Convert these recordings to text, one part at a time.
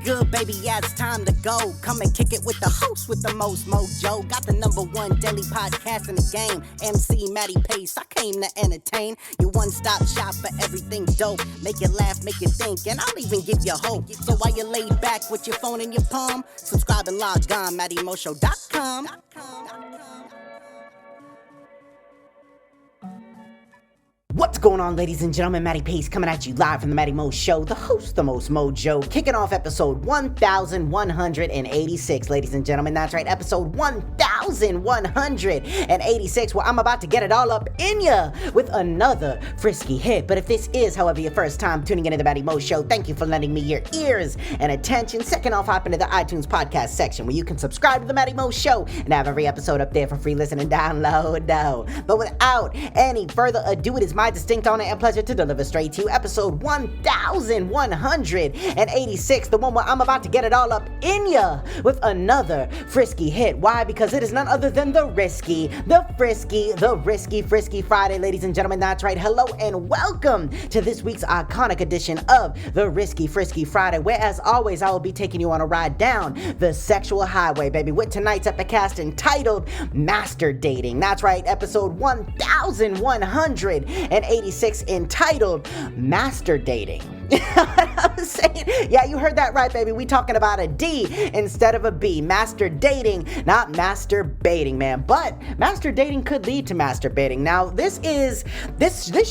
good, baby? Yeah, it's time to go. Come and kick it with the host with the most mojo. Got the #1 daily podcast in the game. MC Matty Pace, I came to entertain. Your one-stop shop for everything dope. Make you laugh, make you think, and I'll even give you hope. So while you're laid back with your phone in your palm, subscribe and log on, MattyMoShow.com. What's going on, ladies and gentlemen? Matty Pace coming at you live from the Matty Mo Show, the host, the most mojo, kicking off episode 1186, ladies and gentlemen. That's right, episode 1186, where I'm about to get it all up in ya with another frisky hit. But if this is, however, your first time tuning into the Matty Mo Show, thank you for lending me your ears and attention. Second off, hop into the iTunes podcast section where you can subscribe to the Matty Mo Show and have every episode up there for free listen and download. But without any further ado, it is my distinct honor and pleasure to deliver straight to you episode 1186, the one where I'm about to get it all up in ya with another frisky hit. Why? Because it is none other than the Frisky Friday, ladies and gentlemen. That's right. Hello and welcome to this week's iconic edition of the Frisky Friday, where as always I will be taking you on a ride down the sexual highway, baby, with tonight's epicast entitled Masturdating. That's right, episode 1186, entitled Masturdating. I was saying, yeah, you heard that right, baby. We talking about a D instead of a B. Masturdating, not masturbating, man. But masturdating could lead to masturbating. Now, this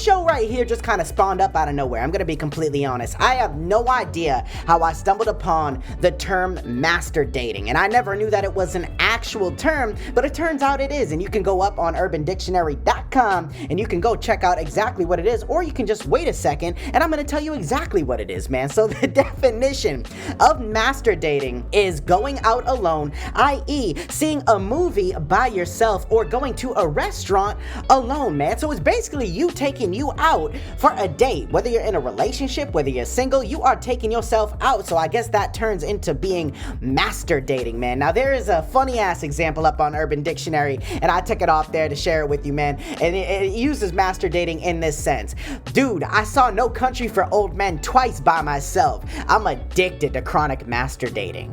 show right here just kind of spawned up out of nowhere. I'm gonna be completely honest. I have no idea how I stumbled upon the term masturdating, and I never knew that it was an actual term, but it turns out it is. And you can go up on UrbanDictionary.com and you can go check out exactly what it is, or you can just wait a second and I'm gonna tell you exactly what it is, man. So the definition of masturdating is going out alone, i.e. seeing a movie by yourself or going to a restaurant alone, man. So it's basically you taking you out for a date. Whether you're in a relationship, whether you're single, you are taking yourself out. So I guess that turns into being masturdating, man. Now there is a funny ass example up on Urban Dictionary and I took it off there to share it with you, man. And it uses masturdating in this sense. Dude, I saw No Country for Old Men twice by myself. I'm addicted to chronic masturdating.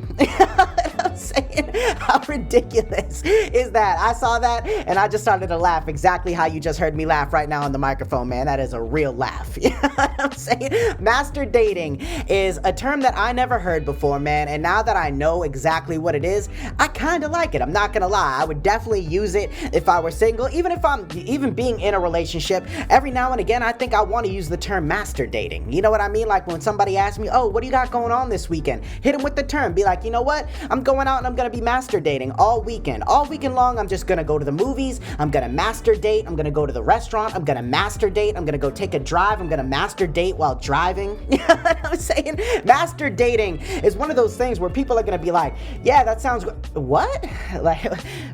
I'm saying, how ridiculous is that? I saw that and I just started to laugh exactly how you just heard me laugh right now on the microphone, man. That is a real laugh. You know what I'm saying? Masturdating is a term that I never heard before, man. And now that I know exactly what it is, I kind of like it. I'm not gonna lie. I would definitely use it if I were single. Even being in a relationship, every now and again, I think I want to use the term masturdating. You know what I mean? Like when somebody asks me, oh, what do you got going on this weekend? Hit them with the term. Be like, you know what? I'm going out and I'm going to be masturdating all weekend. All weekend long, I'm just going to go to the movies. I'm going to masturdate. I'm going to go to the restaurant. I'm going to masturdate. I'm going to go take a drive. I'm going to masturdate while driving. You know what I'm saying? Masturdating is one of those things where people are going to be like, yeah, that sounds what? Like,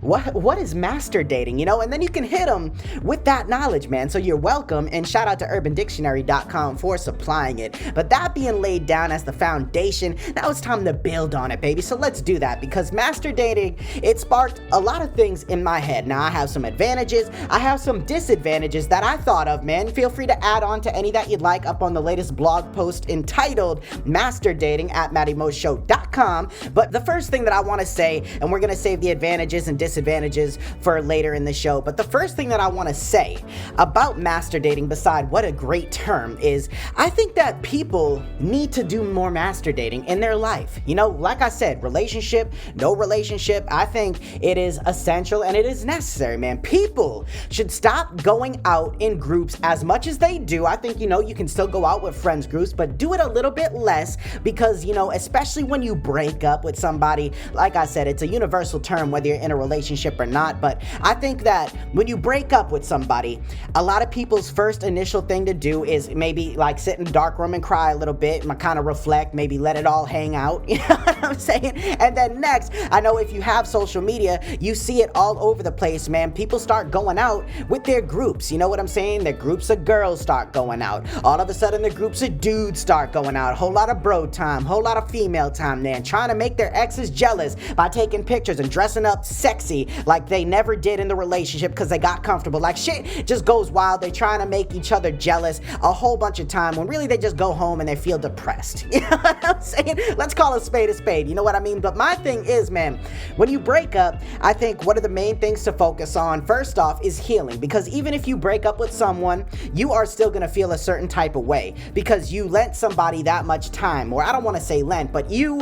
what is masturdating? You know, and then you can hit them with that knowledge, man. So you're welcome, and shout out to UrbanDictionary.com for supplying it. But that being laid down as the foundation, now it's time to build on it, baby. So let's do that, because masturdating, it sparked a lot of things in my head. Now I have some advantages, I have some disadvantages that I thought of, man. Feel free to add on to any that you'd like up on the latest blog post entitled Masturdating at MattyMoShow.com. But the first thing that I want to say, and we're going to save the advantages and disadvantages for later in the show, but the first thing that I want to say about masturdating, beside what a great term is, I think that people need to do more masturdating in their life. You know, like I said, relationship, no relationship, I think it is essential and it is necessary, man. People should stop going out in groups as much as they do. I think, you know, you can still go out with friends groups, but do it a little bit less, because, you know, especially when you break up with somebody, like I said, it's a universal term whether you're in a relationship or not, but I think that when you break up with somebody, a lot of people's first initial thing to do is maybe like sit in a dark room and cry a little bit and kind of reflect, maybe let it all hang out. You know what I'm saying? And then next, I know if you have social media, you see it all over the place, man. People start going out with their groups. You know what I'm saying? Their groups of girls start going out. All of a sudden, the groups of dudes start going out. A whole lot of bro time, whole lot of female time, man. Trying to make their exes jealous by taking pictures and dressing up sexy like they never did in the relationship because they got comfortable. Like shit just goes wild. They trying to make each other jealous a whole bunch of time when really they just go home and they feel depressed. You know what I'm saying? Let's call a spade a spade. You know what I mean? But my thing is, man, when you break up, I think one of the main things to focus on, first off, is healing. Because even if you break up with someone, you are still going to feel a certain type of way because you lent somebody that much time, or I don't want to say lent, but you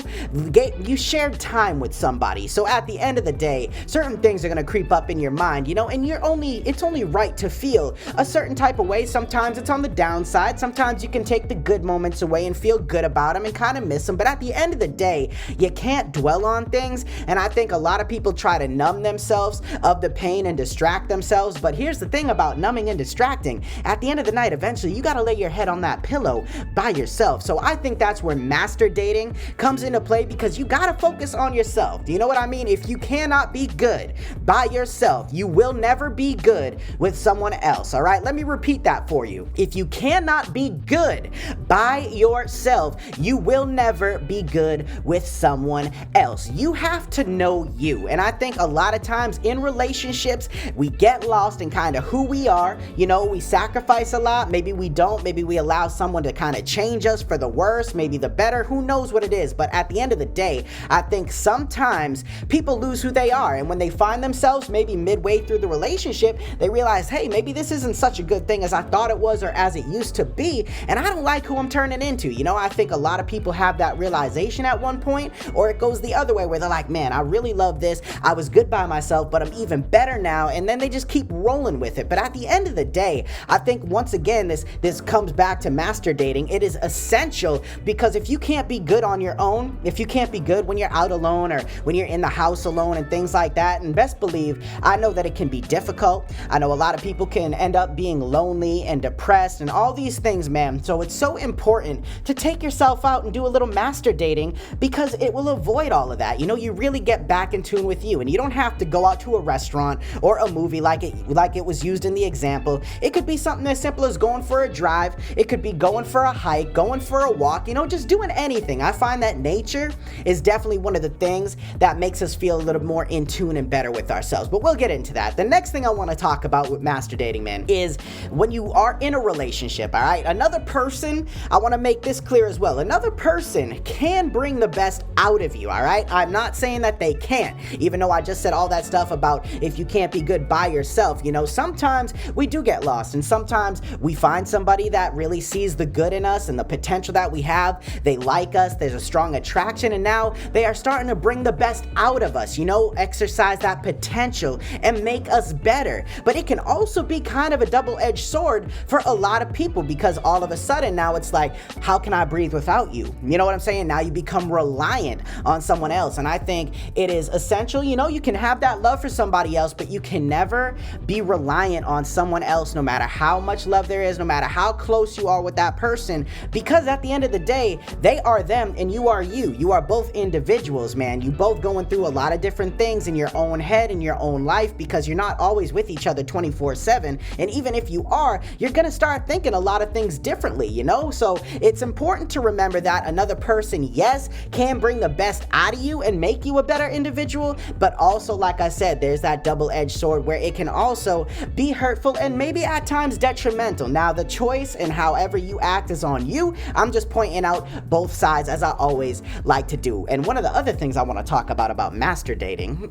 shared time with somebody. So at the end of the day, certain things are going to creep up in your mind, you know, and it's only right to feel a certain type of way. Sometimes it's on the downside. Sometimes you can take the good moments away and feel good about them and kind of miss them. But at the end of the day, you can't dwell on things. And I think a lot of people try to numb themselves of the pain and distract themselves. But here's the thing about numbing and distracting. At the end of the night, eventually you got to lay your head on that pillow by yourself. So I think that's where masturdating comes into play, because you got to focus on yourself. Do you know what I mean? If you cannot be good by yourself, you will never be good with someone else. All right, let me repeat that for you. If you cannot be good by yourself, you will never be good with someone else. You have to know you. And I think a lot of times in relationships, we get lost in kind of who we are. You know, we sacrifice a lot. Maybe we don't. Maybe we allow someone to kind of change us for the worse, maybe the better. Who knows what it is? But at the end of the day, I think sometimes people lose who they are. And when they find themselves maybe midway through the relationship, they realize, hey, maybe this isn't such a good thing as I thought it was or as it used to be. And I don't like who I'm turning into. You know, I think a lot of people have that realization at one point, or it goes the other way where they're like, man, I really love this. I was good by myself, but I'm even better now. And then they just keep rolling with it. But at the end of the day, I think once again, this comes back to masturdating. It is essential, because if you can't be good on your own, if you can't be good when you're out alone or when you're in the house alone and things like that, and best believe, I know that it can be difficult. I know a lot of people can end up being lonely and depressed and all these things, man. So it's so important to take yourself out and do a little masturdating, because it will avoid all of that. You know, you really get back in tune with you, and you don't have to go out to a restaurant or a movie like it was used in the example. It could be something as simple as going for a drive. It could be going for a hike, going for a walk, you know, just doing anything. I find that nature is definitely one of the things that makes us feel a little more in tune and better with ourselves. But we'll get into that. The next thing I want to talk about with masturdating, man, is when you are in a relationship, all right? Another person, I want to make this clear as well. Another person can bring the best out of you, all right? I'm not saying that they can't, even though I just said all that stuff about if you can't be good by yourself. You know, sometimes we do get lost, and sometimes we find somebody that really sees the good in us and the potential that we have. They like us, there's a strong attraction, and now they are starting to bring the best out of us, you know, exercise that potential and make us better. But it can also be kind of a double-edged sword for a lot of people, because all of a sudden now it's like, how can I breathe without you? You know what I'm saying? Now you become reliant on someone else. And I think it is essential, you know, you can have that love for somebody else, but you can never be reliant on someone else, no matter how much love there is, no matter how close you are with that person, because at the end of the day, they are them and you are you. You are both individuals, man. You both going through a lot of different things in your own head, in your own life, because you're not always with each other 24/7. And even if you are, you're going to start thinking a lot of things differently, you know? So it's important to remember that another person, yes, can bring the best out of you and make you a better individual, but also, like I said, there's that double-edged sword where it can also be hurtful and maybe at times detrimental. Now, the choice and however you act is on you. I'm just pointing out both sides, as I always like to do. And one of the other things I want to talk about masturdating,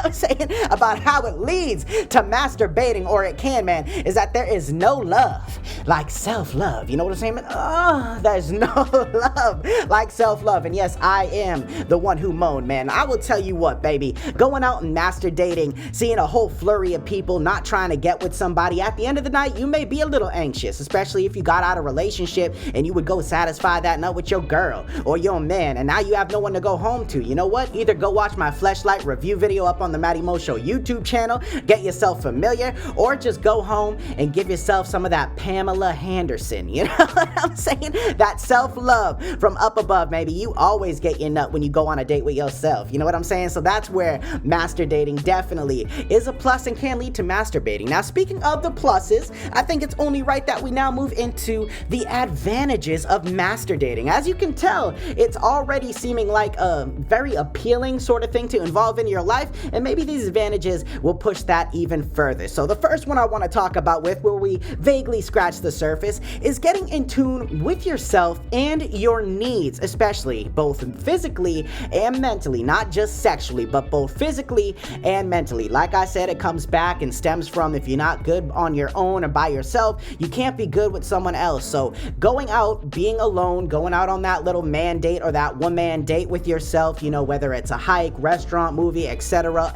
I'm saying about how it leads to masturbating, or it can, man, is that there is no love like self-love. You know what I'm saying? Oh, there's no love like self-love. And yes, I am the one who moaned, man. I will tell you what, baby, going out and masturbating, seeing a whole flurry of people, not trying to get with somebody, at the end of the night, you may be a little anxious, especially if you got out of a relationship and you would go satisfy that nut with your girl or your man, and now you have no one to go home to. You know what? Either go watch my Fleshlight review video up on on the Matty Mo Show YouTube channel, get yourself familiar, or just go home and give yourself some of that Pamela Henderson, you know what I'm saying? That self-love from up above, maybe. You always get your nut when you go on a date with yourself, you know what I'm saying? So that's where masturdating definitely is a plus and can lead to masturbating. Now, speaking of the pluses, I think it's only right that we now move into the advantages of masturdating. As you can tell, it's already seeming like a very appealing sort of thing to involve in your life, and maybe these advantages will push that even further. So the first one I want to talk about where we vaguely scratch the surface, is getting in tune with yourself and your needs, especially both physically and mentally, not just sexually, but both physically and mentally. Like I said, it comes back and stems from if you're not good on your own or by yourself, you can't be good with someone else. So going out, being alone, going out on that little man date or that one-man date with yourself, you know, whether it's a hike, restaurant, movie, etc.,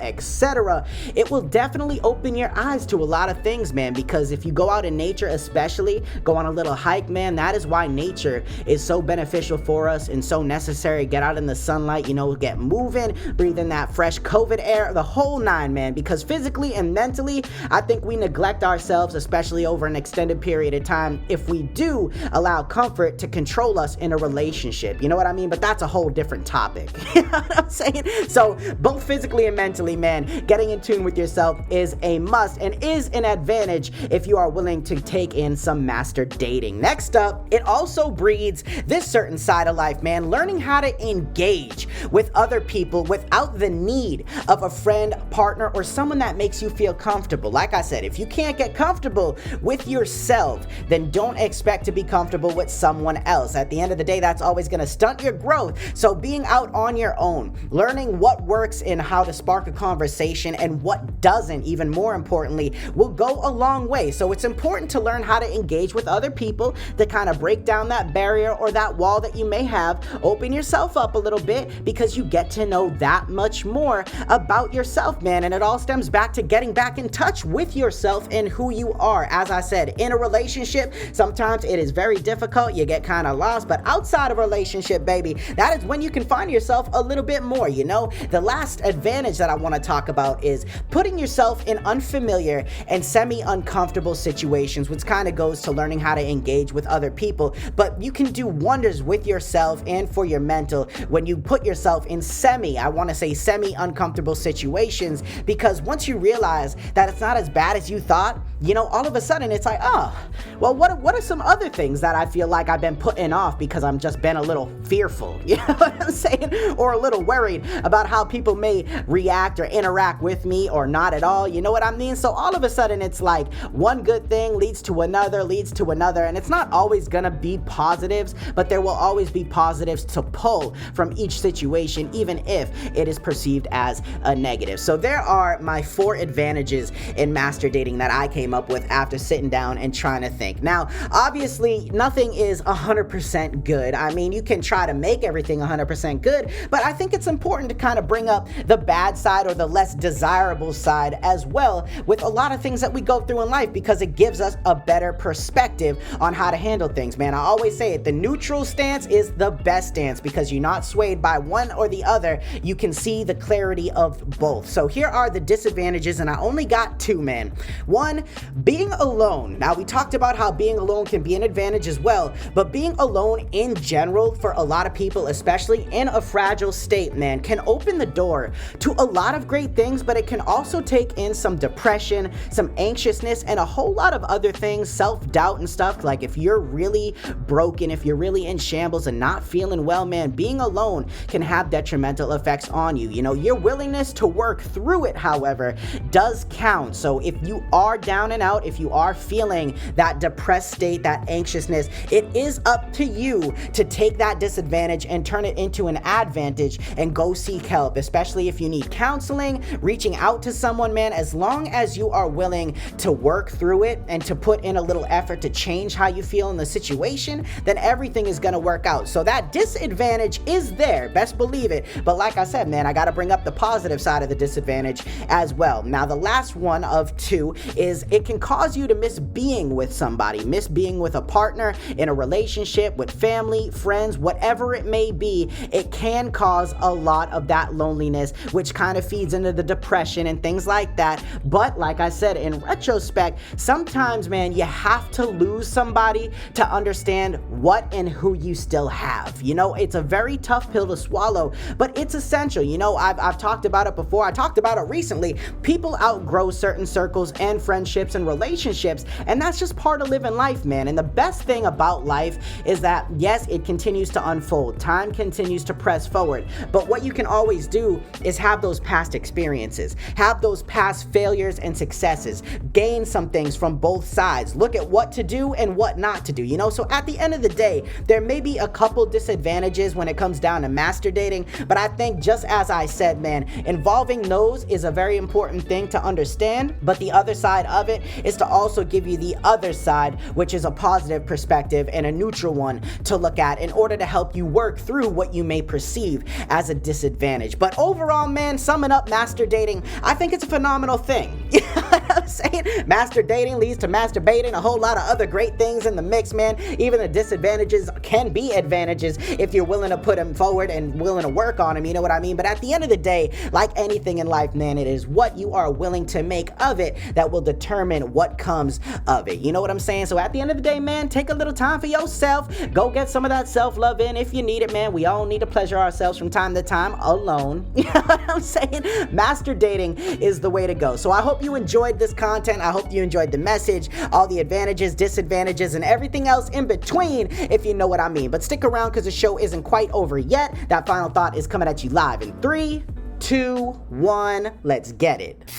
it will definitely open your eyes to a lot of things, man, because if you go out in nature, especially go on a little hike, man, that is why nature is so beneficial for us and so necessary. Get out in the sunlight, you know, get moving, breathe in that fresh COVID air, the whole nine, man, because physically and mentally, I think we neglect ourselves, especially over an extended period of time, if we do allow comfort to control us in a relationship. You know what I mean? But that's a whole different topic. You know what I'm saying? So both physically and mentally, man, getting in tune with yourself is a must and is an advantage if you are willing to take in some master dating. Next up, it also breeds this certain side of life, man, learning how to engage with other people without the need of a friend, partner, or someone that makes you feel comfortable. Like I said, if you can't get comfortable with yourself, then don't expect to be comfortable with someone else. At the end of the day, that's always going to stunt your growth. So being out on your own, learning what works and how to spark a conversation and what doesn't, even more importantly, will go a long way. So it's important to learn how to engage with other people to kind of break down that barrier or that wall that you may have. Open yourself up a little bit because you get to know that much more about yourself, man. And it all stems back to getting back in touch with yourself and who you are. As I said, in a relationship, sometimes it is very difficult. You get kind of lost, but outside of a relationship, baby, that is when you can find yourself a little bit more, you know? The last advantage that I want to talk about is putting yourself in unfamiliar and semi-uncomfortable situations, which kind of goes to learning how to engage with other people. But you can do wonders with yourself and for your mental when you put yourself in semi-uncomfortable situations, because once you realize that it's not as bad as you thought, you know, all of a sudden it's like, oh, well, what are some other things that I feel like I've been putting off because I'm just been a little fearful, you know what I'm saying? Or a little worried about how people may react or interact with me or not at all, you know what I mean? So all of a sudden it's like one good thing leads to another, and it's not always gonna be positives, but there will always be positives to pull from each situation, even if it is perceived as a negative. So there are my 4 advantages in master dating that I came up with after sitting down and trying to think. Now, obviously, nothing is 100% good. I mean, you can try to make everything 100% good, but I think it's important to kind of bring up the bad side or the less desirable side as well with a lot of things that we go through in life, because it gives us a better perspective on how to handle things, man. I always say it, the neutral stance is the best stance because you're not swayed by one or the other. You can see the clarity of both. So here are the disadvantages, and I only got 2, man. 1, being alone. Now, we talked about how being alone can be an advantage as well, but being alone in general for a lot of people, especially in a fragile state, man, can open the door to a lot of great things, but it can also take in some depression, some anxiousness, and a whole lot of other things, self-doubt and stuff. Like if you're really broken, if you're really in shambles and not feeling well, man, being alone can have detrimental effects on you. You know, your willingness to work through it, however, does count. So if you are down and out, if you are feeling that depressed state, that anxiousness, it is up to you to take that disadvantage and turn it into an advantage and go seek help, especially if you need counseling, reaching out to someone, man. As long as you are willing to work through it and to put in a little effort to change how you feel in the situation, then everything is gonna work out. So that disadvantage is there, best believe it. But like I said, man, I gotta bring up the positive side of the disadvantage as well. Now, the last one of 2 is it can cause you to miss being with somebody, miss being with a partner, in a relationship, with family, friends, whatever it may be. It can cause a lot of that loneliness, which kind of feeds into the depression and things like that. But like I said, in retrospect, sometimes, man, you have to lose somebody to understand what and who you still have. You know, it's a very tough pill to swallow, but it's essential. You know, I've talked about it before. I talked about it recently. People outgrow certain circles and friendships and relationships, and that's just part of living life, man. And the best thing about life is that, yes, it continues to unfold. Time continues to press forward. But what you can always do is have those past experiences, have those past failures and successes, gain some things from both sides, look at what to do and what not to do, you know? So at the end of the day, there may be a couple disadvantages when it comes down to masturbating, but I think, just as I said, man, involving those is a very important thing to understand. But the other side of it is to also give you the other side, which is a positive perspective and a neutral one to look at in order to help you work through what you may perceive as a disadvantage. But overall, man, summing up masturbating, I think it's a phenomenal thing. You know what I'm saying? Masturbating leads to masturbating, a whole lot of other great things in the mix, man. Even the disadvantages can be advantages if you're willing to put them forward and willing to work on them, you know what I mean? But at the end of the day, like anything in life, man, it is what you are willing to make of it that will determine what comes of it. You know what I'm saying? So at the end of the day, man, take a little time for yourself. Go get some of that self-love in if you need it, man. We all need to pleasure ourselves from time to time alone. You know what I'm saying? Masturbating is the way to go. So I hope you enjoyed this content. I hope you enjoyed the message, all the advantages, disadvantages, and everything else in between, if you know what I mean. But stick around because the show isn't quite over yet. That final thought is coming at you live in 3, 2, 1, let's get it.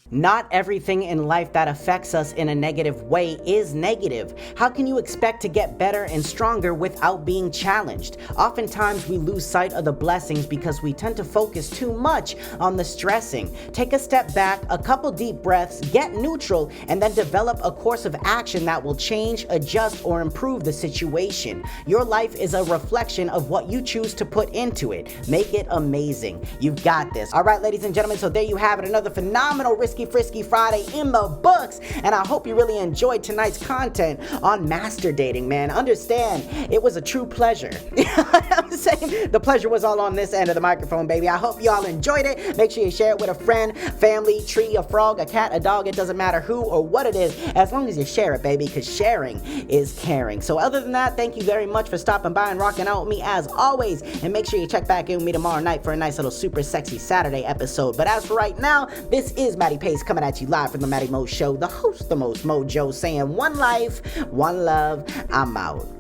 Not everything in life that affects us in a negative way is negative. How can you expect to get better and stronger without being challenged? Oftentimes we lose sight of the blessings because we tend to focus too much on the stressing. Take a step back, a couple deep breaths, get neutral, and then develop a course of action that will change, adjust, or improve the situation. Your life is a reflection of what you choose to put into it. Make it amazing. You've got this. All right, ladies and gentlemen, so there you have it. Another phenomenal Frisky Friday in the books, and I hope you really enjoyed tonight's content on masturbating, man. Understand, it was a true pleasure. You know what I'm saying? The pleasure was all on this end of the microphone, baby. I hope you all enjoyed it. Make sure you share it with a friend, family, tree, a frog, a cat, a dog. It doesn't matter who or what it is, as long as you share it, baby, because sharing is caring. So other than that, thank you very much for stopping by and rocking out with me as always, and make sure you check back in with me tomorrow night for a nice little super sexy Saturday episode. But as for right now, this is Matty Pace coming at you live from the Matty Mo Show, the host, the most mojo, saying one life, one love, I'm out.